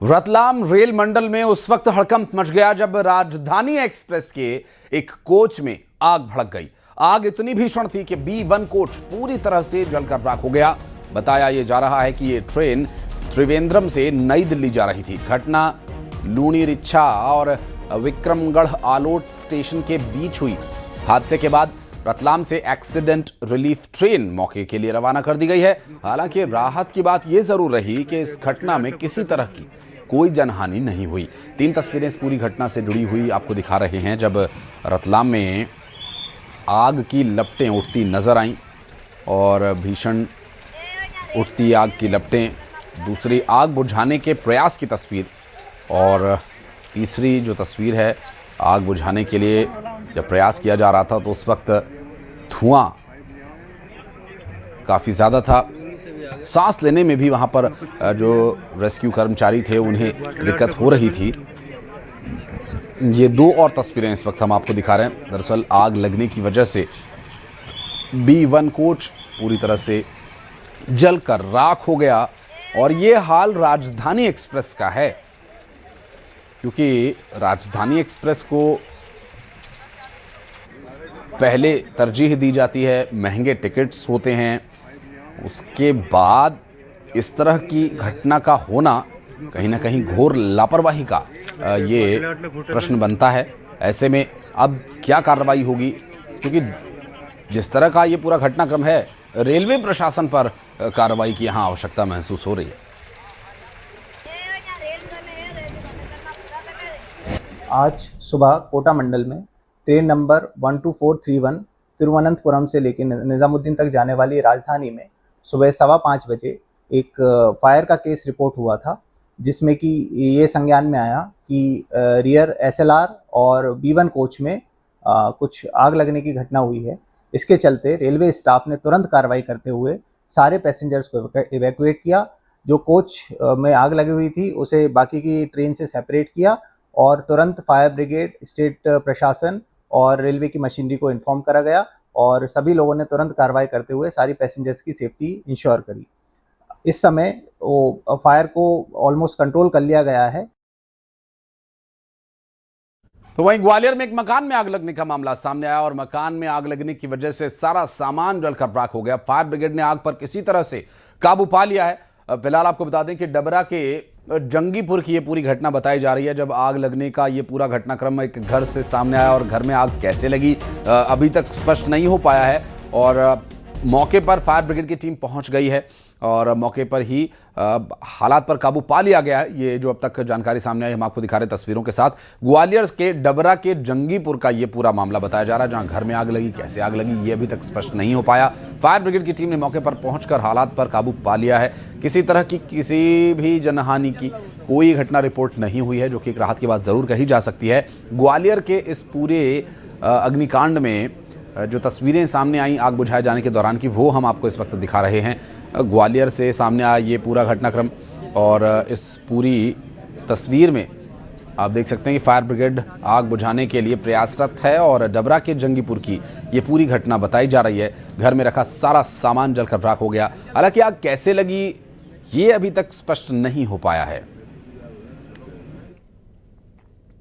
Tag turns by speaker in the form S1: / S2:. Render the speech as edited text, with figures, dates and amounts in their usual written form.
S1: Ratlam rail मंडल में उस वक्त हड़कंप मच गया जब राजधानी एक्सप्रेस के एक कोच में आग भड़क गई। आग इतनी भीषण थी कि B1 कोच पूरी तरह से जलकर राख हो गया। बताया यह जा रहा है कि यह ट्रेन त्रिवेंद्रम से नई दिल्ली जा रही थी। घटना लूणी रिच्छा और विक्रमगढ़ आलोट स्टेशन के बीच हुई। हादसे के बाद रतलाम से एक्सीडेंट रिलीफ ट्रेन मौके के लिए रवाना कर दी गई है। हालांकि राहत की बात यह जरूर रही कि इस घटना में किसी तरह की कोई जनहानि नहीं हुई। 3 तस्वीरें इस पूरी घटना से जुड़ी हुई आपको दिखा रहे हैं जब रतलाम में आग की लपटें उठती नजर आईं और भीषण उठती आग की लपटें, दूसरी आग बुझाने के प्रयास की तस्वीर और तीसरी जो तस्वीर है आग बुझाने के लिए जब प्रयास किया जा रहा था तो उस वक्त धुआं काफ़ी ज़्यादा था। सांस लेने में भी वहाँ पर जो रेस्क्यू कर्मचारी थे उन्हें दिक्कत हो रही थी। ये 2 और तस्वीरें इस वक्त हम आपको दिखा रहे हैं। दरअसल आग लगने की वजह से B1 कोच पूरी तरह से जलकर राख हो गया और ये हाल राजधानी एक्सप्रेस का है, क्योंकि राजधानी एक्सप्रेस को पहले तरजीह दी जाती है, महंगे टिकट्स होते हैं, उसके बाद इस तरह की घटना का होना कहीं ना कहीं घोर लापरवाही का ये प्रश्न बनता है। ऐसे में अब क्या कार्रवाई होगी, क्योंकि जिस तरह का ये पूरा घटनाक्रम है रेलवे प्रशासन पर कार्रवाई की यहाँ आवश्यकता महसूस हो रही है।
S2: आज सुबह कोटा मंडल में ट्रेन नंबर 12431 तिरुवनंतपुरम से लेकर निजामुद्दीन तक जाने वाली राजधानी में सुबह 5:15 बजे एक फायर का केस रिपोर्ट हुआ था, जिसमें कि ये संज्ञान में आया कि रियर SLR और B1 कोच में कुछ आग लगने की घटना हुई है। इसके चलते रेलवे स्टाफ ने तुरंत कार्रवाई करते हुए सारे पैसेंजर्स को इवैक्यूएट किया। जो कोच में आग लगी हुई थी उसे बाकी की ट्रेन से सेपरेट किया और तुरंत फायर ब्रिगेड, स्टेट प्रशासन और रेलवे की मशीनरी को इन्फॉर्म करा गया और सभी लोगों ने तुरंत कार्रवाई करते हुए सारी पैसेंजर्स की सेफ्टी इंश्योर करी। इस समय वो फायर को ऑलमोस्ट कंट्रोल कर लिया गया है।
S1: तो वहीं ग्वालियर में एक मकान में आग लगने का मामला सामने आया और मकान में आग लगने की वजह से सारा सामान जलकर राख हो गया। फायर ब्रिगेड ने आग पर किसी तरह से काबू पा लिया है। फिलहाल आपको बता दें कि डबरा के जंगीपुर की ये पूरी घटना बताई जा रही है जब आग लगने का ये पूरा घटनाक्रम एक घर से सामने आया और घर में आग कैसे लगी अभी तक स्पष्ट नहीं हो पाया है और मौके पर फायर ब्रिगेड की टीम पहुंच गई है और मौके पर ही हालात पर काबू पा लिया गया है। ये जो अब तक जानकारी सामने आई हम आपको दिखा रहे हैं तस्वीरों के साथ। ग्वालियर के डबरा के जंगीपुर का ये पूरा मामला बताया जा रहा है, जहां घर में आग लगी, कैसे आग लगी ये अभी तक स्पष्ट नहीं हो पाया। फायर ब्रिगेड की टीम ने मौके पर पहुंचकर हालात पर काबू पा लिया है। किसी तरह की किसी भी जनहानि की कोई घटना रिपोर्ट नहीं हुई है, जो कि एक राहत की बात जरूर कही जा सकती है। ग्वालियर के इस पूरे अग्निकांड में जो तस्वीरें सामने आई आग बुझाए जाने के दौरान की, वो हम आपको इस वक्त दिखा रहे हैं। ग्वालियर से सामने आया ये पूरा घटनाक्रम और इस पूरी तस्वीर में आप देख सकते हैं कि फायर ब्रिगेड आग बुझाने के लिए प्रयासरत है और डबरा के जंगीपुर की ये पूरी घटना बताई जा रही है। घर में रखा सारा सामान जलकर राख हो गया। हालांकि आग कैसे लगी ये अभी तक स्पष्ट नहीं हो पाया है।